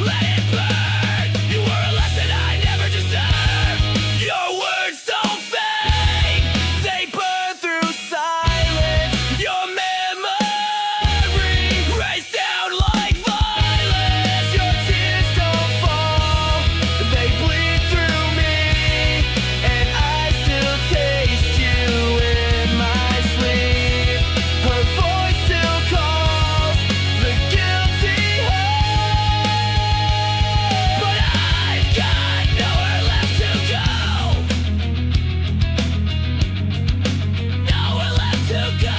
let it burn. You were a lesson I never deserved. Your words don't fade, they burn through silence. Your memory rains down like violence. Your tears don't fall, they bleed through me, and I still taste you in my sleep. Her voice still calls the guilty heart, but I've got nowhere left to go. Nowhere left to go.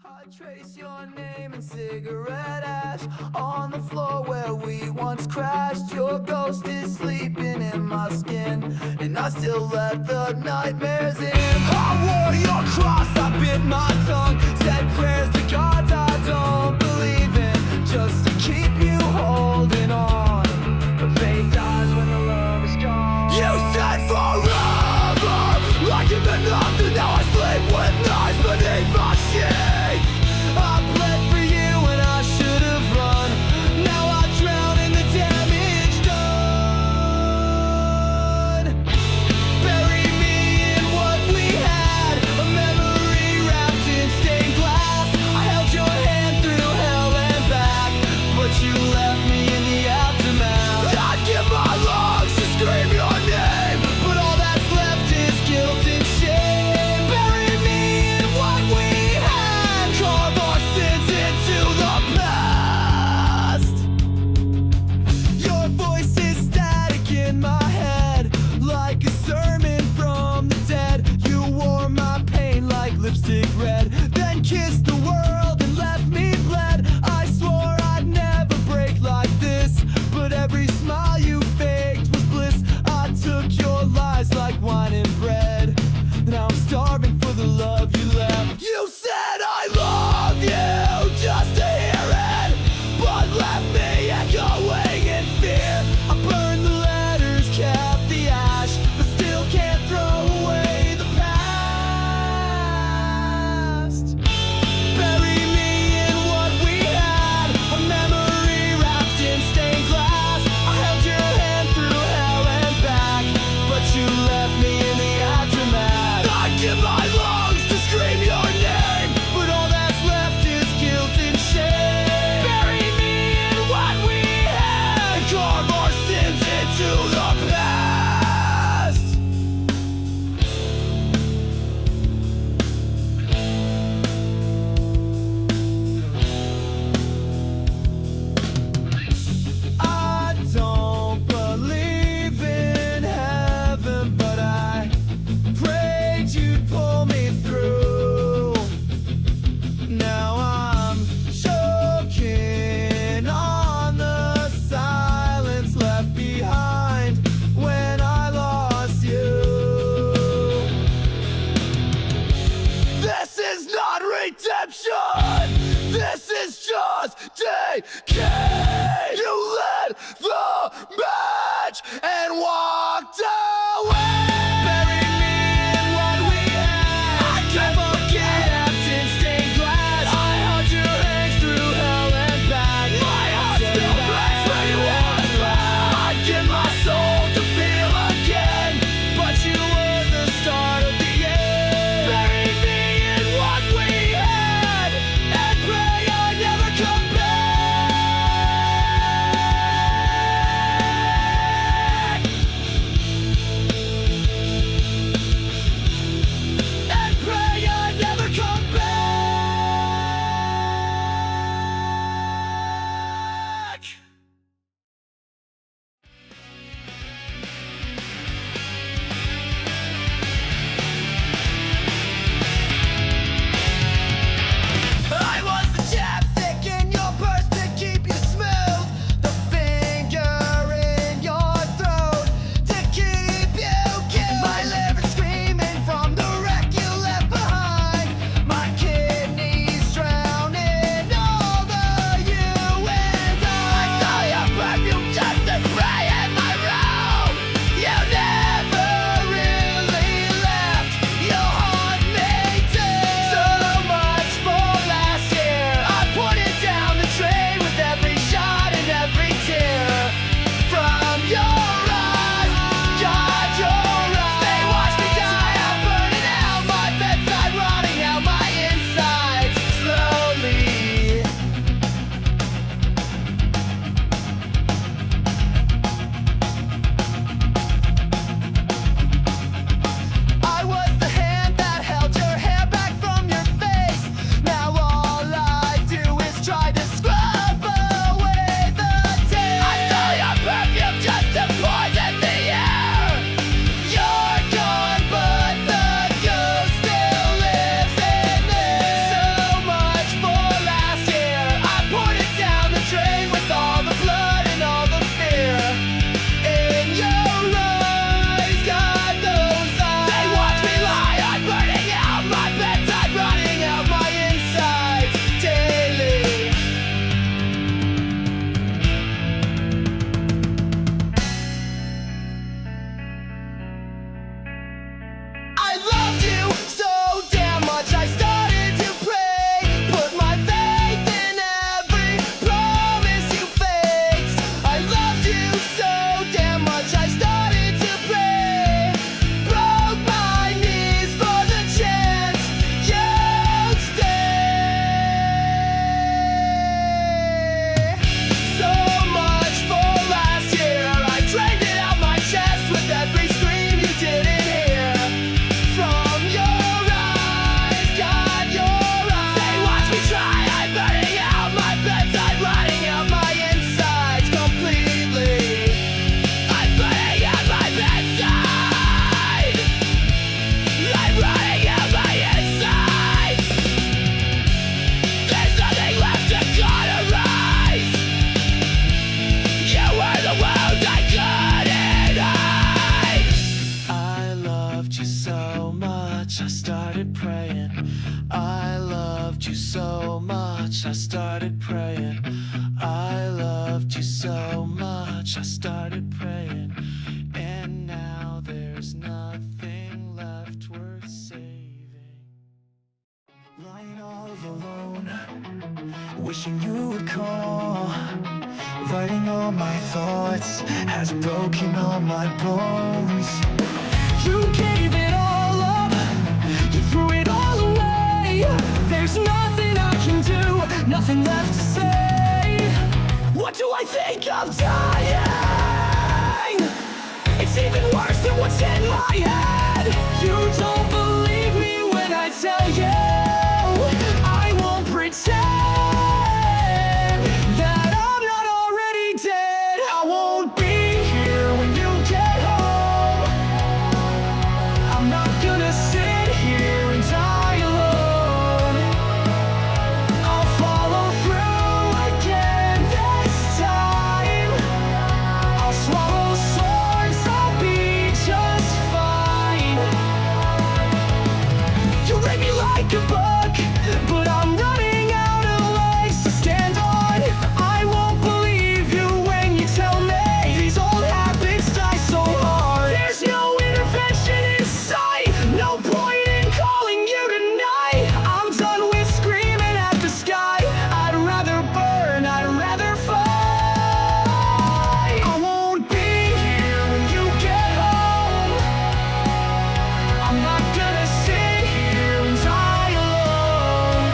I trace your name in cigarette ash on the floor where we once crashed. Your ghost is sleeping in my skin, and I still let the nightmares in. I wore your cross, I bit my tongue, said prayers to gods I don't believe in, just to keep you holding on. But faith dies when the love is gone. You said forever, like in the nothing. Now I sleep with knives beneath my sheets. I bled for you when I should have run. Now I drown in the damage done. Bury me in what we had, a memory wrapped in stained glass. I held your hand through hell and back, but you left me in the aftermath. I'd give my lungs to scream your name, but all that's left is guilt and shame. Bury me in what we had, carve our sins into the past. Your voice is static in my head, like a sermon from the dead. You wore my pain like lipstick red, then kissed the world and left me bled. I swore I'd never break like this, but every smile you faked was bliss. I took your lies like wine and bread. Now I'm starving for the love you left. You said I love you just to hear it, but left me echoing in fear. I burned the letters, kept the ash, but still can't throw away the past. Bury me in what we had, a memory wrapped in stained glass. I held your hand through hell and back, but you left me in the aftermath. I'd give my lungs to scream your name, but all that's left is guilt and shame. Bury me in what we had, and carve our sins into the past. I don't believe in heaven, but I prayed you'd pull me through. Now I'm choking on the silence left behind when I lost you. This is not redemption, this is just decay. You lit the match and walked away. Bury me in what we had, I can't forget in stained glass. I held your hands through hell and back. My heart still breaks when you walk back. I'd give my soul to feel again, but you were the start of the end. Bury me in what we had, and pray I never come back. started praying. I loved you so much, I started praying. I loved you so much, I started praying. And now there's nothing left worth saving. Lying all alone, wishing you would call. Writing all my thoughts has broken all my bones. You gave it all up, you threw it all away. There's nothing I can do, nothing left to say. What do I think I'm dying? It's even worse than what's in my head. You don't believe me when I tell you I won't pretend that I'm not already dead. I won't be here when you get home. I'm not gonna sit here and die alone. I'll follow through again this time. I'll swallow swords, I'll be just fine. You read me like a book, but I'm running out of legs to stand on. I won't believe you when you tell me these old habits die so hard. There's no intervention in sight, no point in calling you tonight. I'm done with screaming at the sky. I'd rather burn, I'd rather fight. I won't be here when you get home. I'm not gonna sit here and die alone.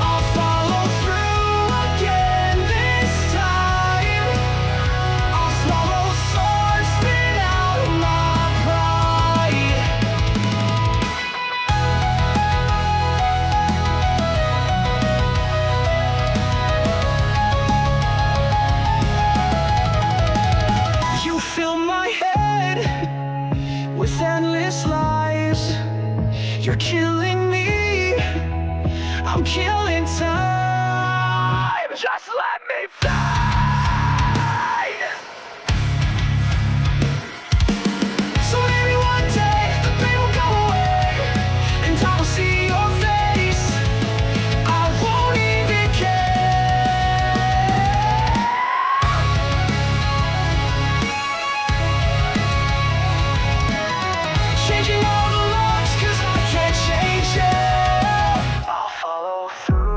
I'll follow through again this time. I'll swallow swords, spit out my pride. You fill my head with endless lies. You're killing me, I'm killing time. Just let me fade. So maybe one day the pain will go away, and I will see your face. I won't even care. Changing all the locks, 'cause I can't change it. I'll follow through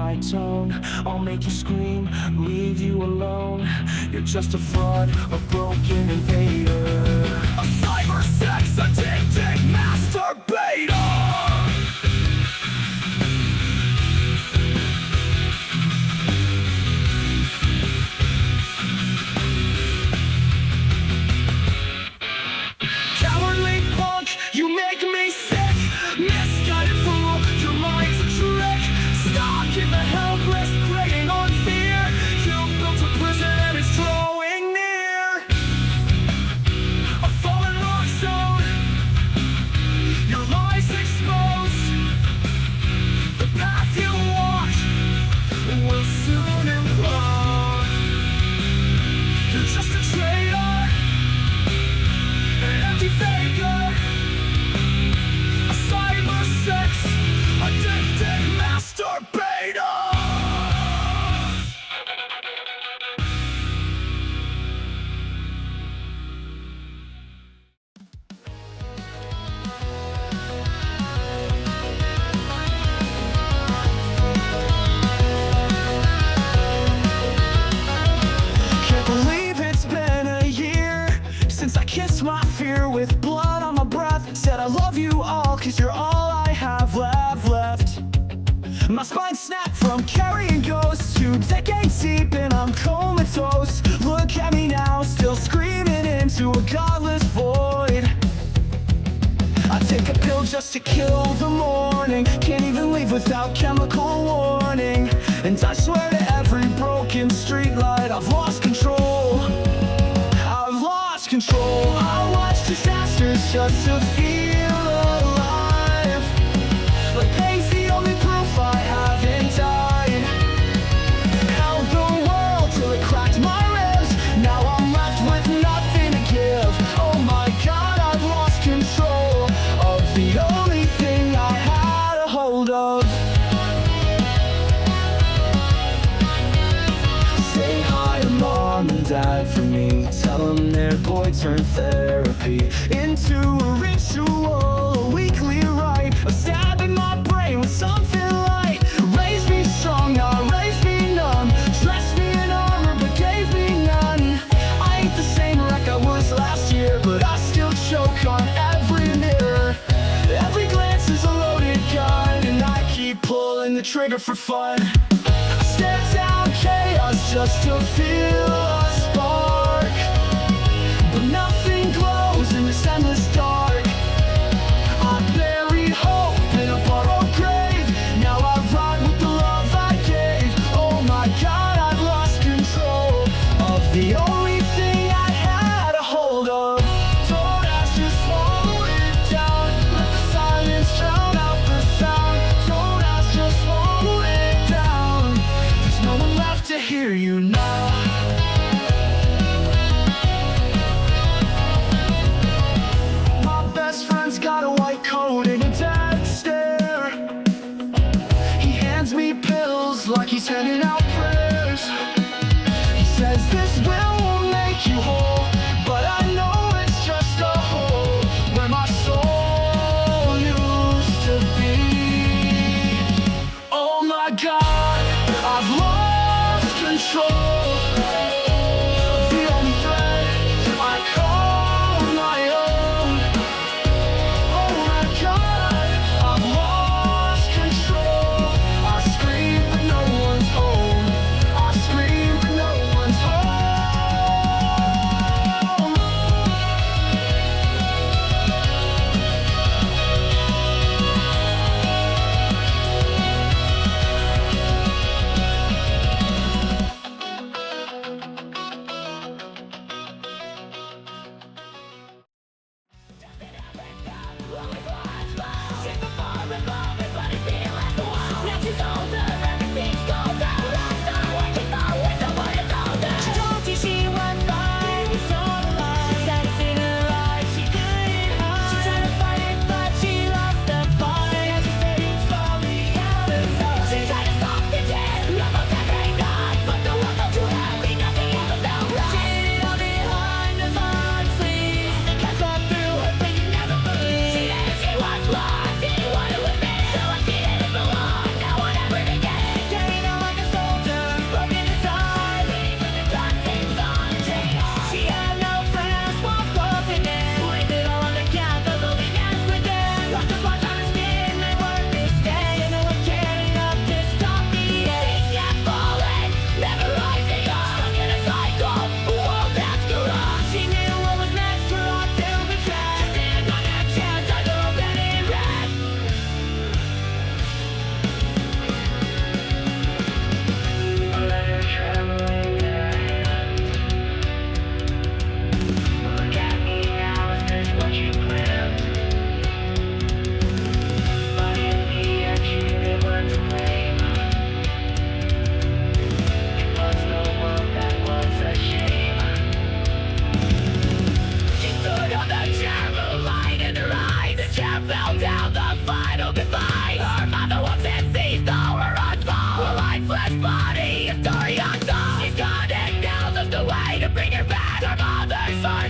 my tone. I'll make you scream, leave you alone. You're just a fraud, a broken invader, a cyber sex addicted masturbator. Cowardly punk, you make me sick. Misguided fool, your mind's a trick. Stuck in the helpless, preying on fear. You built a prison and it's drawing near. A fallen rock zone, your lies exposed. The path you walked will soon implode. You're just a traitor, an empty faker, a cyber sex addicted masturbator. Can't believe it's been a year since I kissed my fear with blood on my breath. Said I love you all, cause you're all I have left. My spine snapped from carrying ghosts, 2 decades deep and I'm comatose. Look at me now, still screaming into a godless void. I take a pill just to kill the morning. Can't even leave without chemical warning. And I swear to every broken street light, I've lost control. I've lost control. I watch disasters just to feel alive. But pain's the only proof I haven't died. Held the world till it cracked my ribs. Now I'm left with nothing to give. Oh my God, I've lost control of the only thing I had a hold of. Say hi to mom and dad for me. Tell them their boy turned therapy into a ritual, a weekly rite, a stab in my brain with something light. Raised me strong, now raised me numb. Dressed me in armor but gave me none. I ain't the same wreck I was last year, but I still choke on every mirror. Every glance is a loaded gun, and I keep pulling the trigger for fun. I stare down chaos just to feel a spark, but nothing glows in this endless dark. I buried hope in a borrowed grave. Now I ride with the love I gave. Oh my God, I've lost control of the only thing I had a hold of. Don't ask, just swallow it down. Let the silence drown out the sound. Don't ask, just swallow it down. There's no one left to hear you now. My best friend's got a white coat and a dead stare. He hands me pills like he's handing out prayers. He says this will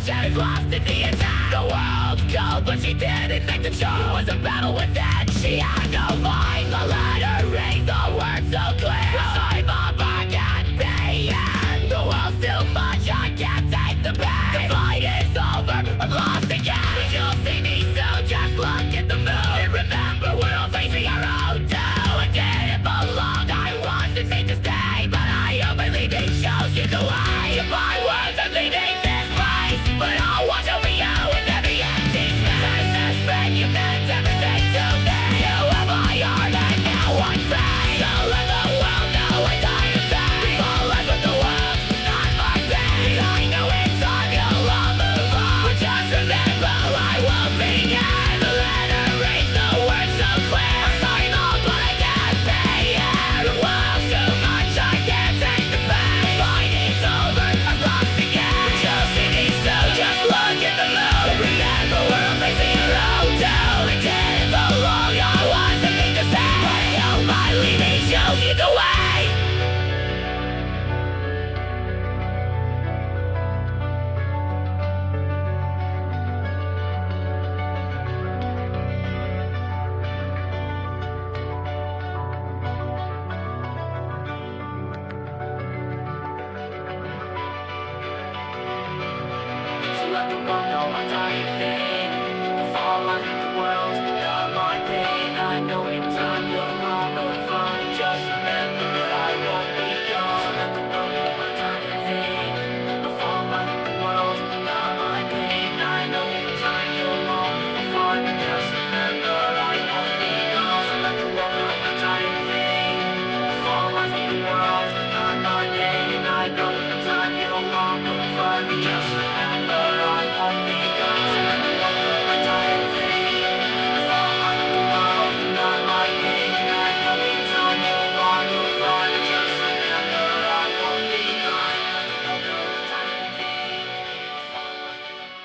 She was lost in the attack. The world's cold, but she didn't make the choice. It was a battle within. She had no voice. The letter reads the words so clear. I'm on back and paying. The world's too much, I can't take the pain. The fight is over, I'm lost again. You'll see me soon, just look at the moon. And remember, we're all facing our own doom. I didn't belong, I wasn't made to stay. But I hope my leaving shows you the way. My words are leaving this place, but I'll watch over you in every empty space. I suspect you meant everything to me. You have my heart and now I'm free. So let the world know I die in vain. All life with the world, not my pain. I know in time you'll all move on, but just remember I won't be here. The letter reads the words so clear. I'm sorry, Mom, but I can't be here. The world's too much, I can't take the pain. The fight is over, I'm lost again. But you'll see me soon, just look at the moon. Remember we're all facing our own doom. It didn't belong, I wasn't meant to stay. But I hope my leaving shows you the way. So let the world know I'm dying thin. The fall of the world, not my pain. I know in time you'll all know it's fine. Just remember I won't be gone. So let the world know I'm dying thin. The fall of the world, not my pain. I know in time you'll all know it's fine. Just remember I won't be gone. So let the world know I'm dying thin. The fall of the world, not my pain. I know in time you'll all know it's fine. Just remember I won't be gone. So let the world know I'm dying thin. The fall of the world, not my pain. I know in time you'll all know it's fine. Just remember I won't be gone. So let the world know I'm dying thin. The fall of the world.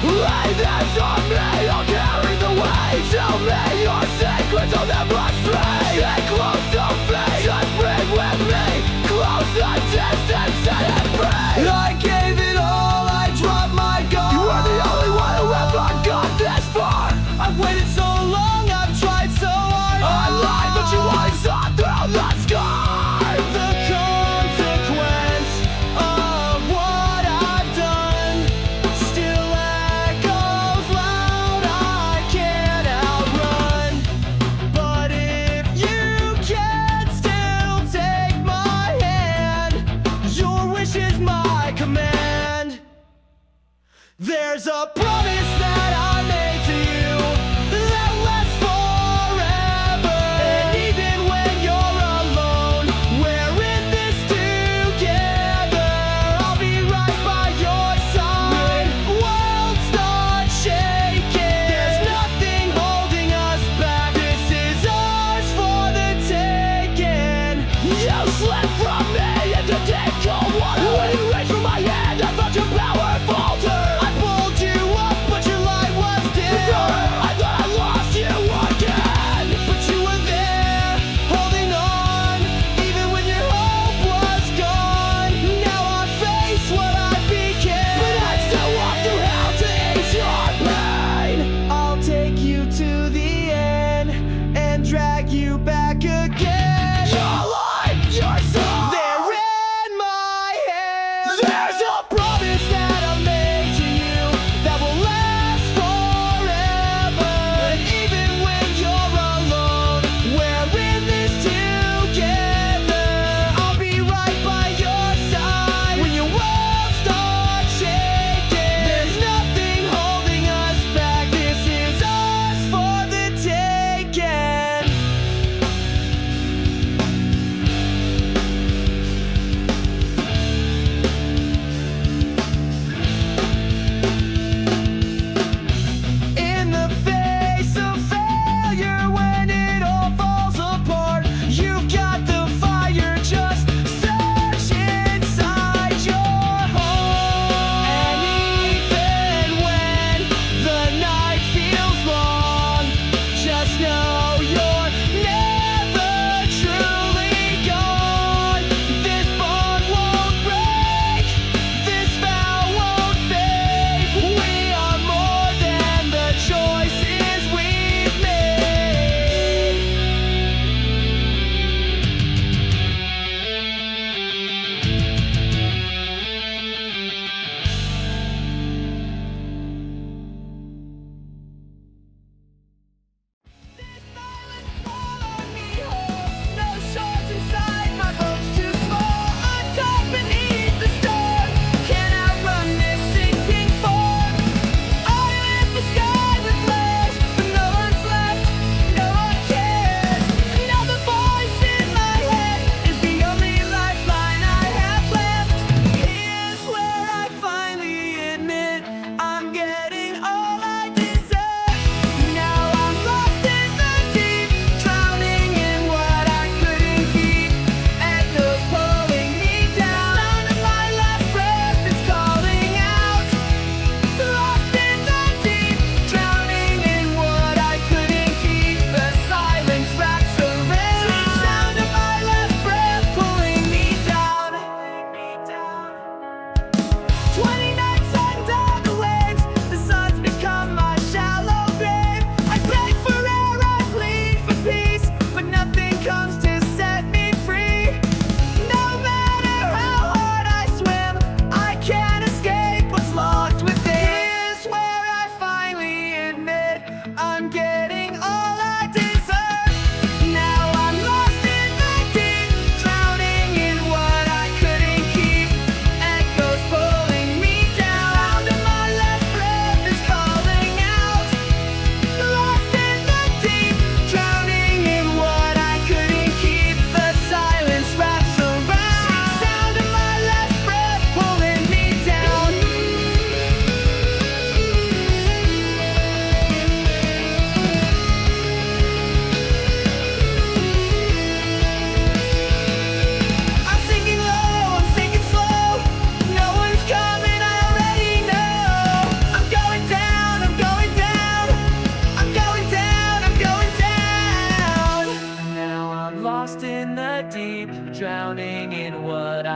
Lay this on me, I'll carry the weight. Tell me your secrets, I'll never stray. Stay close to me, just bring with me. Close the distance, set it free. I gave it all, I dropped my guard. You are the only one who ever got this far. I've waited so long, I've tried so hard. I lied, but you always saw through the scar. The consequence of what I've done still echoes loud, I can't outrun. But if you can still take my hand, your wish is my command. There's a promise that I made to you that lasts forever. And even when you're alone, we're in this together. I'll be right by your side. World starts shaking. There's nothing holding us back. This is ours for the taking. You slipped from me into deep cold water. When you reached for my hand, I felt your power falter. I pulled you up, but your life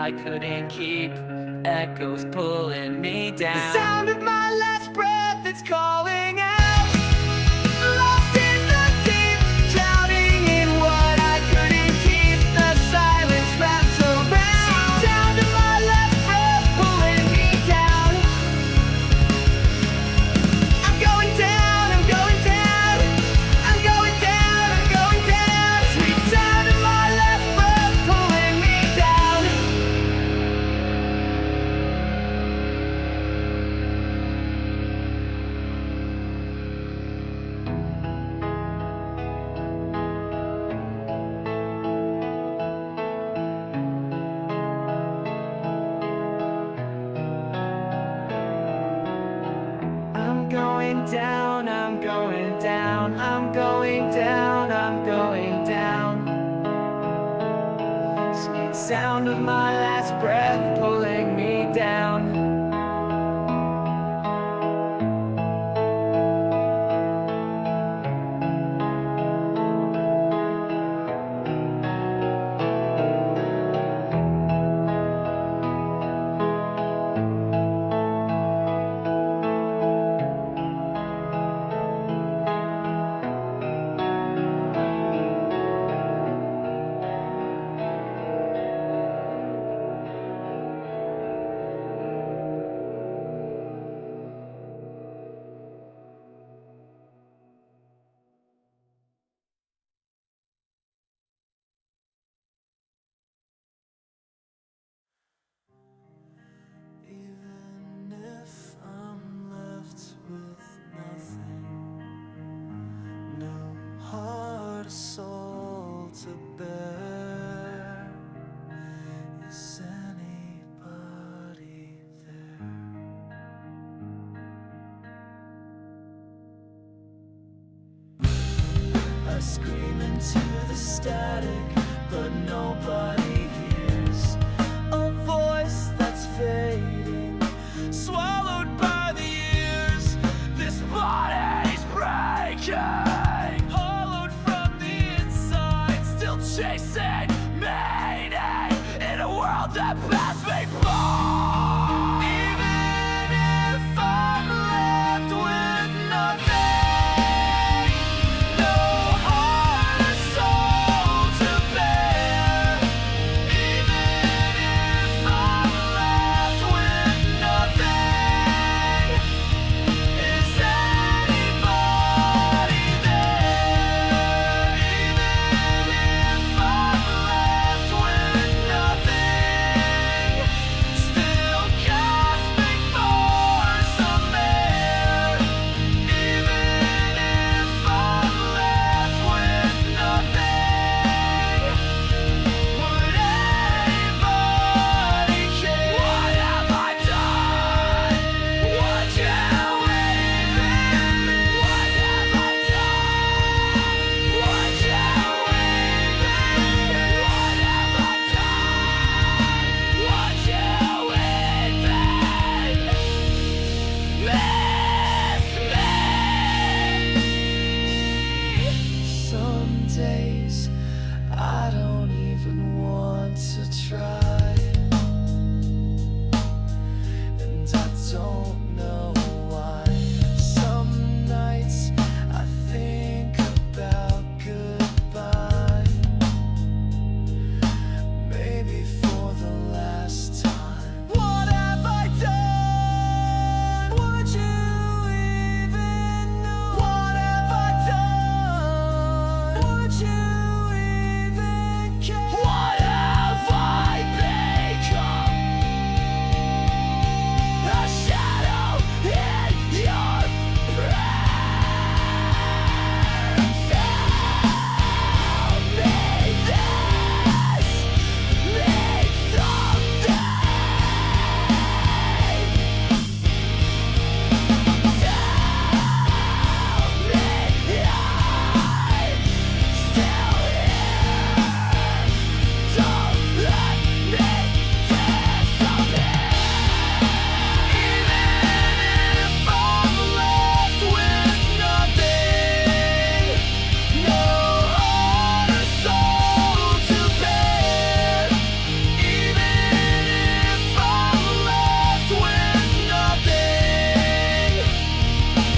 I couldn't keep. Echoes pulling me down. The sound of my last breath, it's calling out. Lost in the deep, drowning in what I couldn't keep. The silence wraps around. The sound of my last breath pulling me down. I'm going down, I'm going down. I'm going down, I'm going down. Sweet sound of my last breath pulling me down. I'm going down, I'm going down, I'm going down, I'm going down. Sweet sound of my last breath pulling me down. Even if I'm left with nothing, no heart or soul to bear, is anybody there? I scream into the static, but nobody hears a voice that's fading, swallowed by the years. This body's breaking, hollowed from the inside, still chasing meaning in a world that passed me by. Even if I'm left with nothing, no heart or soul to bear,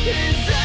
is